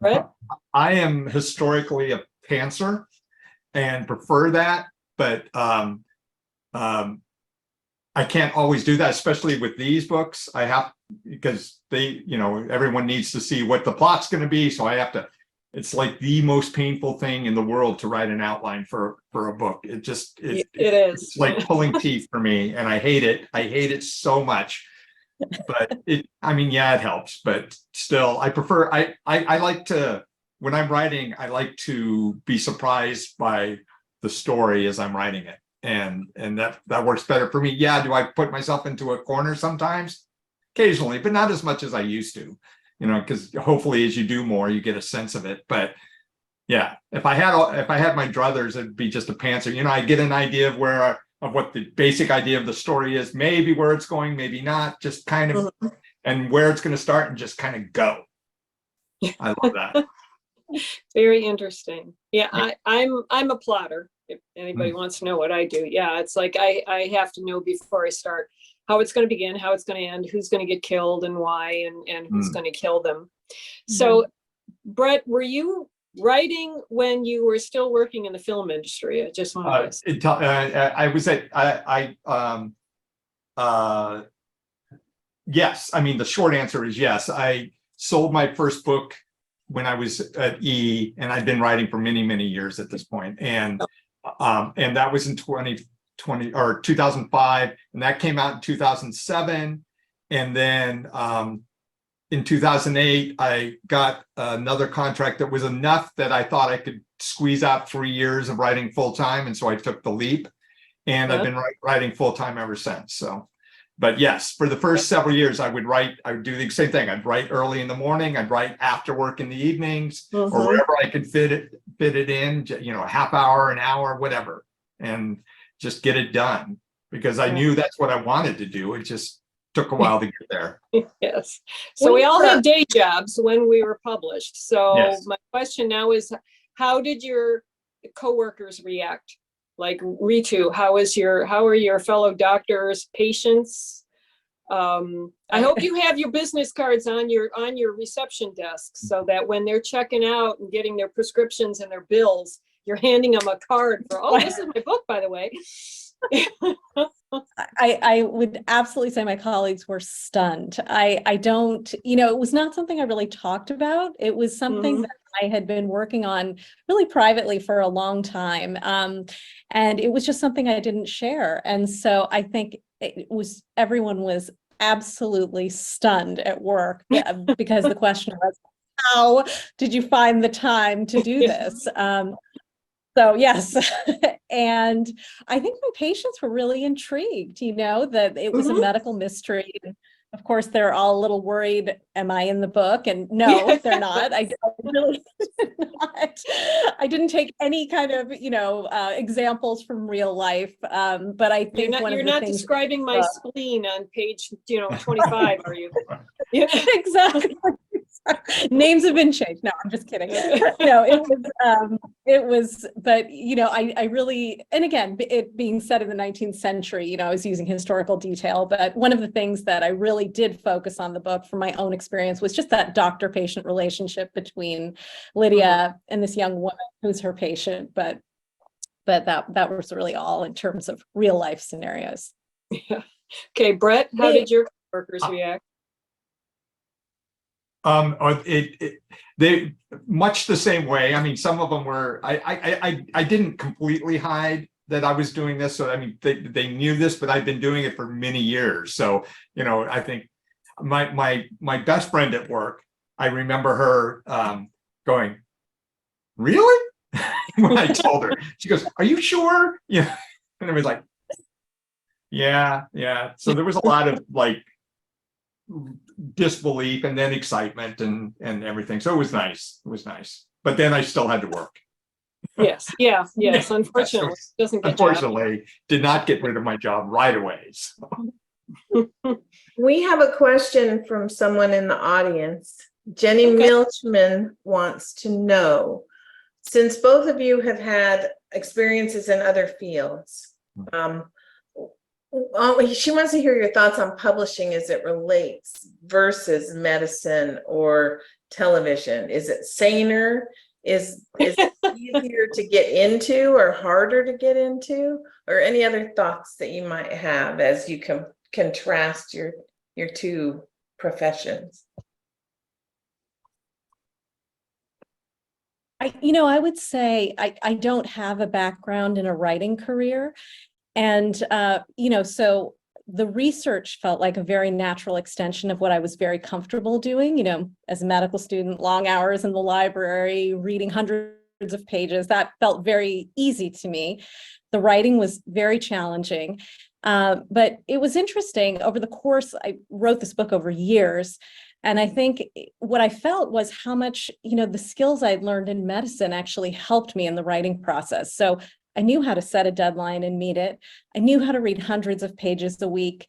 right? I am historically a pantser and prefer that, but I can't always do that, especially with these books. I have, because they, you know, everyone needs to see what the plot's going to be, so I have to. It's like the most painful thing in the world to write an outline for a book. It is. It's like pulling teeth for me, and I hate it. I hate it so much. But I mean, yeah, it helps, but still, I prefer. I like to, when I'm writing, I like to be surprised by the story as I'm writing it, and that works better for me. Yeah, do I put myself into a corner sometimes? Occasionally, but not as much as I used to. You know, because hopefully as you do more, you get a sense of it. But yeah, if I had my druthers, it'd be just a pantser. You know, I get an idea of where of what the basic idea of the story is, maybe where it's going, maybe not, just kind of, and where it's going to start and just kind of go. I love that. Very interesting. Yeah, I'm a plotter. If anybody wants to know what I do, yeah, it's like I have to know before I start how it's going to begin, how it's going to end, who's going to get killed and why, and who's going to kill them. So, Brett, were you writing when you were still working in the film industry? I just want to I was at yes. I mean, the short answer is yes. I sold my first book when I was at E, and I'd been writing for many, many years at this point. And that was in 2020 or 2005, and that came out in 2007. And then in 2008, I got another contract that was enough that I thought I could squeeze out 3 years of writing full time. And so I took the leap, and I've been writing full time ever since. So, but yes, for the first several years, I would do the same thing. I'd write early in the morning, I'd write after work in the evenings, or wherever I could fit it in, you know, a half hour, an hour, whatever, and just get it done, because I knew that's what I wanted to do. It just took a while to get there. Yes. So we all had day jobs when we were published. So my question now is, how did your coworkers react? Like RITU, how are your fellow doctors, patients? I hope you have your business cards on your reception desk, so that when they're checking out and getting their prescriptions and their bills, you're handing them a card for, oh, this is my book, by the way. I would absolutely say my colleagues were stunned. I don't, you know, it was not something I really talked about. It was something that I had been working on really privately for a long time. And it was just something I didn't share. And so I think everyone was absolutely stunned at work, because the question was, how did you find the time to do this? So yes, and I think my patients were really intrigued, you know, that it was a medical mystery. And of course, they're all a little worried, am I in the book? And no, they're not. I really not. I didn't take any kind of, you know, examples from real life. But I think you're not describing my spleen on page, 25, are you? Yeah, exactly. Names have been changed. No, I'm just kidding. No, it was, but you know, I really, and again, it being set in the 19th century, you know, I was using historical detail, but one of the things that I really did focus on the book from my own experience was just that doctor-patient relationship between Lydia and this young woman who's her patient, but that was really all in terms of real life scenarios. Yeah. Okay, Brett, how did your workers react? They much the same way. I mean, some of them were, I didn't completely hide that I was doing this. So, I mean, they knew this, but I've been doing it for many years. So, you know, I think my best friend at work, I remember her going, really? When I told her, she goes, are you sure? Yeah. And I was like, yeah. So there was a lot of like disbelief and then excitement and everything. So it was nice. But then I still had to work. Yes. Unfortunately, doesn't get unfortunately did not get rid of my job right away. So. We have a question from someone in the audience. Jenny Milchman wants to know, since both of you have had experiences in other fields, she wants to hear your thoughts on publishing as it relates versus medicine or television. Is it saner? Is it easier to get into or harder to get into? Or any other thoughts that you might have as you contrast your two professions? I would say I don't have a background in a writing career. And, so the research felt like a very natural extension of what I was very comfortable doing, as a medical student, long hours in the library, reading hundreds of pages. That felt very easy to me. The writing was very challenging. But it was interesting over the course. I wrote this book over years. And I think what I felt was how much, the skills I'd learned in medicine actually helped me in the writing process. So I knew how to set a deadline and meet it. I knew how to read hundreds of pages a week,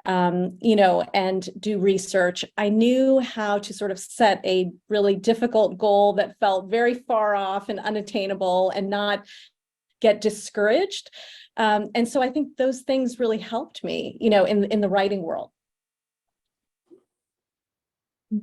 you know, and do research. I knew how to sort of set a really difficult goal that felt very far off and unattainable and not get discouraged. And so I think those things really helped me, you know, in the writing world.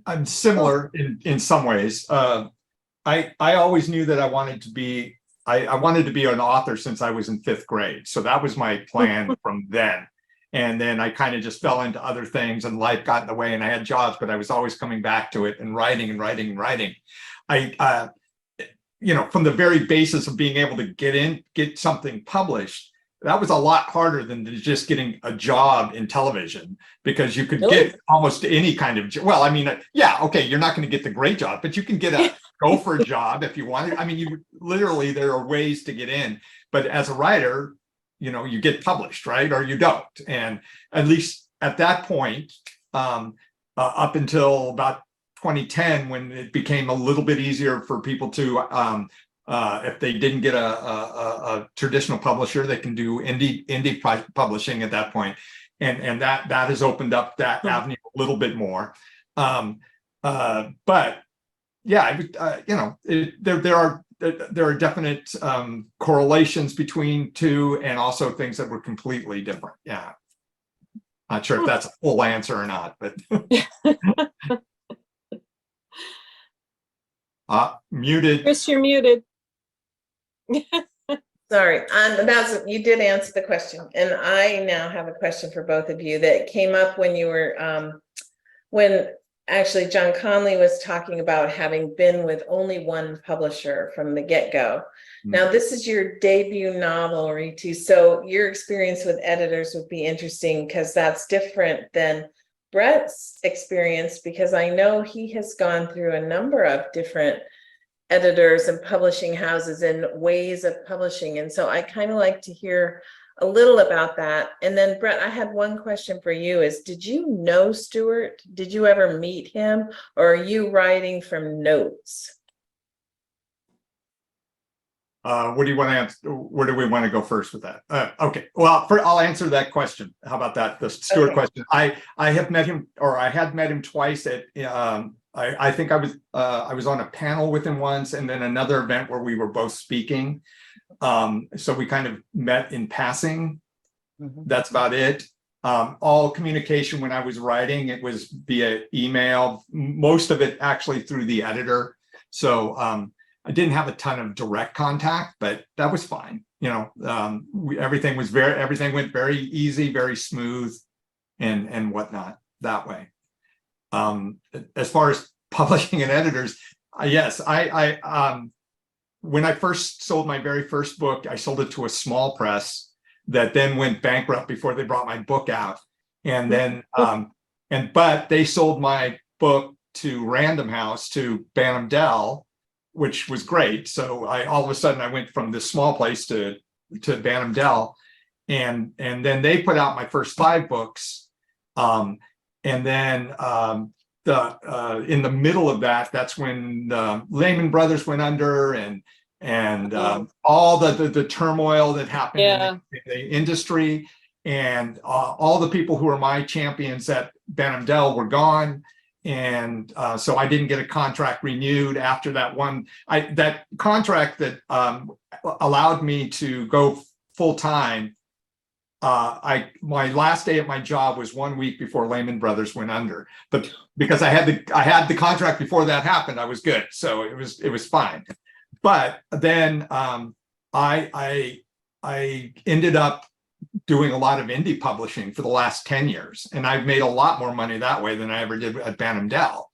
I'm similar in some ways. I always knew that I wanted to be, I wanted to be an author since I was in 5th grade. So that was my plan from then. And then I kind of just fell into other things and life got in the way and I had jobs, but I was always coming back to it and writing and writing and writing. You know, from the very basis of being able to get something published, that was a lot harder than just getting a job in television, because you could get almost any kind of, well, I mean, yeah, okay, you're not going to get the great job, but you can get a gopher job if you wanted. I mean, you literally, there are ways to get in, but as a writer, you know, you get published, right? Or you don't. And at least at that point, up until about 2010, when it became a little bit easier for people to, if they didn't get a traditional publisher, they can do indie publishing at that point. And that has opened up that avenue a little bit more. But yeah, you know, there are definite correlations between two, and also things that were completely different. Yeah. Not sure if that's a full answer or not, but muted. Chris, you're muted. Sorry, you did answer the question, and I now have a question for both of you that came up when you were, when actually John Connolly was talking about having been with only one publisher from the get-go. Now, this is your debut novel, Ritu, so your experience with editors would be interesting, because that's different than Brett's experience, because I know he has gone through a number of different editors and publishing houses and ways of publishing. And so I kind of like to hear a little about that. And then Brett, I had one question for you is, did you know Stuart? Did you ever meet him, or are you writing from notes? What do you want to answer? Where do we want to go first with that? Okay, well, I'll answer that question. How about that? The Stuart question. I have met him, or I had met him twice at, I think I was on a panel with him once, and then another event where we were both speaking. So we kind of met in passing. That's about it. All communication when I was writing, it was via email, most of it actually through the editor. So I didn't have a ton of direct contact, but that was fine. You know, everything went very easy, very smooth, and whatnot that way. As far as publishing and editors, yes, when I first sold my very first book, I sold it to a small press that then went bankrupt before they brought my book out. And then, but they sold my book to Random House, to Bantam Dell, which was great. So all of a sudden I went from this small place to Bantam Dell, and then they put out my first 5 books. And then in the middle of that, that's when Lehman Brothers went under, and all the turmoil that happened in the industry, and all the people who were my champions at Bantam Dell were gone. And so I didn't get a contract renewed after that one. That contract that allowed me to go full time. My last day at my job was 1 week before Lehman Brothers went under, but because I had the contract before that happened, I was good. So it was fine. But then I ended up doing a lot of indie publishing for the last 10 years. And I've made a lot more money that way than I ever did at Bantam Dell.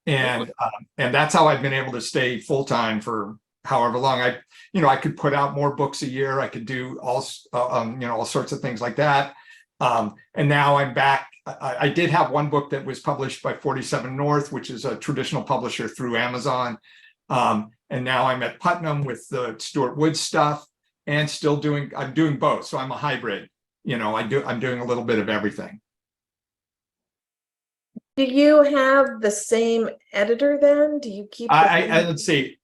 And that's how I've been able to stay full-time for however long. I could put out more books a year. I could do all sorts of things like that. And now I'm back. I did have one book that was published by 47 North, which is a traditional publisher through Amazon. And now I'm at Putnam with the Stuart Woods stuff, and I'm doing both. So I'm a hybrid. I'm doing a little bit of everything. Do you have the same editor then? Do you keep? Let's see.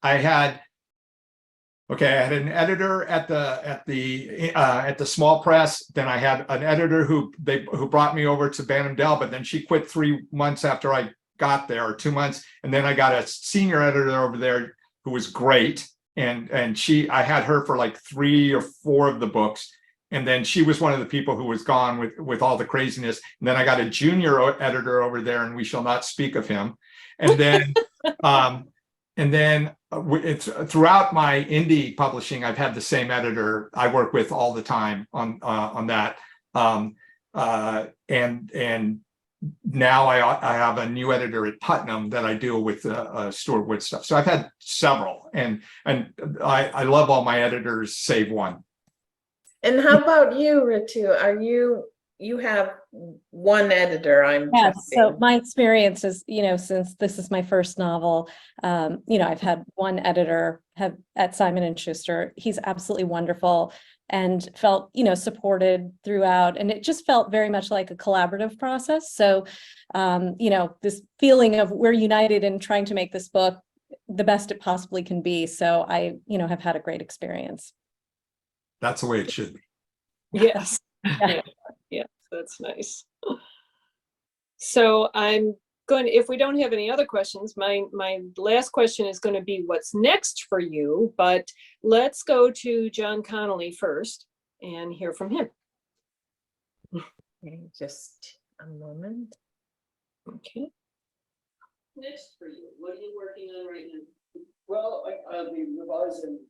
Okay, I had an editor at the small press. Then I had an editor who brought me over to Bantam Dell, but then she quit 3 months after I got there, or 2 months. And then I got a senior editor over there who was great. And I had her for like 3 or 4 of the books. And then she was one of the people who was gone with all the craziness. And then I got a junior editor over there, and we shall not speak of him. And then it's throughout my indie publishing, I've had the same editor I work with all the time on that. And now I have a new editor at Putnam that I deal with Stuart Wood stuff. So I've had several, and I love all my editors save one. And how about you, Ritu? You have one editor, I'm Yeah, trusting. so my experience is, since this is my first novel, I've had one editor at Simon & Schuster. He's absolutely wonderful and felt, supported throughout. And it just felt very much like a collaborative process. So, this feeling of we're united in trying to make this book the best it possibly can be. So I, have had a great experience. That's the way it should be. Yes. Yeah, that's nice. So if we don't have any other questions, my last question is going to be what's next for you, but let's go to John Connolly first and hear from him. Okay, just a moment. Okay. Next for you, what are you working on right now? Well, I'll be revising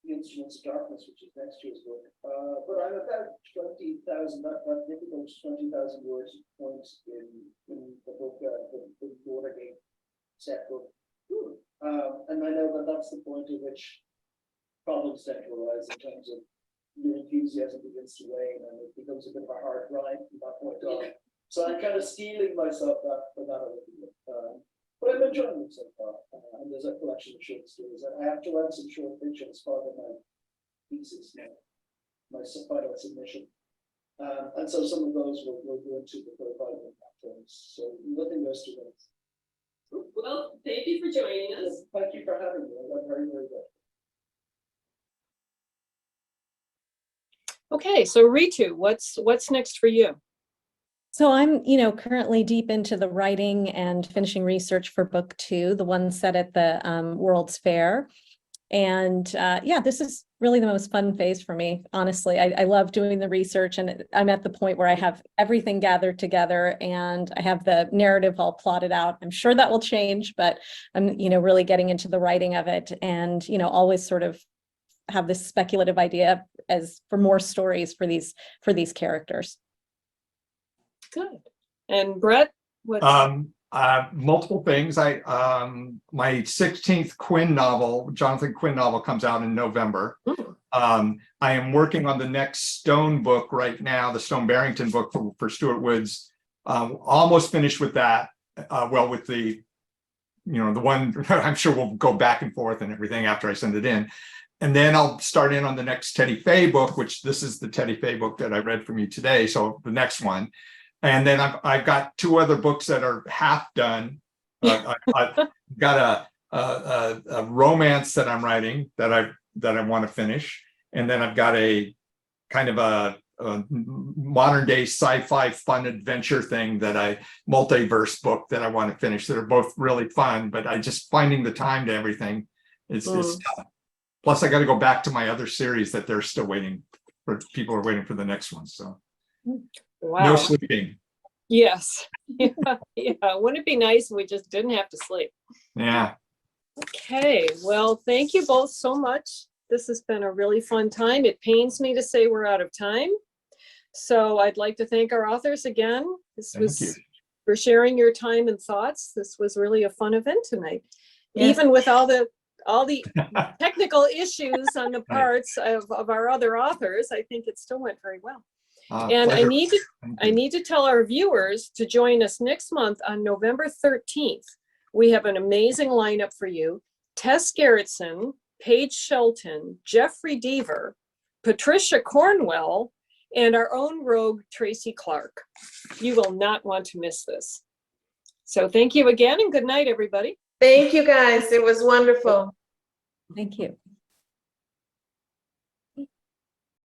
The Instruments of Darkness, which is next year's book. But I'm about 20,000, that difficult 20,000 words points in the book, the Watergate set book. And I know that that's the point at which problems tend to arise in terms of your enthusiasm begins to wane, and it becomes a bit of a hard ride from that point on. So I'm kind of steeling myself for that a little bit. But I'm enjoying it so far. And there's a collection of short stories. I have to write some short fiction as part of my thesis, my final submission. And so some of those will go into the profile terms. So nothing goes to waste. Well, thank you for joining us. Thank you for having me. I'm very, very good. Okay, so Ritu, what's next for you? So I'm, currently deep into the writing and finishing research for book 2, the one set at the World's Fair. And this is really the most fun phase for me. Honestly, I love doing the research, and I'm at the point where I have everything gathered together and I have the narrative all plotted out. I'm sure that will change, but I'm, really getting into the writing of it, and, always sort of have this speculative idea as for more stories for these characters. Good. And Brett, what's multiple things. My 16th Quinn novel, Jonathan Quinn novel, comes out in November. I am working on the next Stone book right now, the Stone Barrington book for Stuart Woods. Almost finished with that. With the, the one I'm sure we'll go back and forth and everything after I send it in. And then I'll start in on the next Teddy Fay book, which this is the Teddy Fay book that I read from you today. So the next one. And then I've got 2 other books that are half done. I've got a romance that I'm writing that I want to finish, and then I've got a kind of a modern day sci-fi fun adventure thing multiverse book that I want to finish. That are both really fun, but I just finding the time to everything is tough. Plus, I got to go back to my other series that they're still waiting for. People are waiting for the next one, so. wow. No sleeping. Yes. Yeah. Wouldn't it be nice if we just didn't have to sleep? Yeah. Okay. Well, thank you both so much. This has been a really fun time. It pains me to say we're out of time. So I'd like to thank our authors again. Thank you for sharing your time and thoughts. This was really a fun event tonight. Yes. Even with all the technical issues on the parts of our other authors, I think it still went very well. And I need to tell our viewers to join us next month on November 13th. We have an amazing lineup for you. Tess Gerritsen, Paige Shelton, Jeffrey Deaver, Patricia Cornwell, and our own rogue, Tracy Clark. You will not want to miss this. So thank you again, and good night, everybody. Thank you, guys. It was wonderful. Thank you.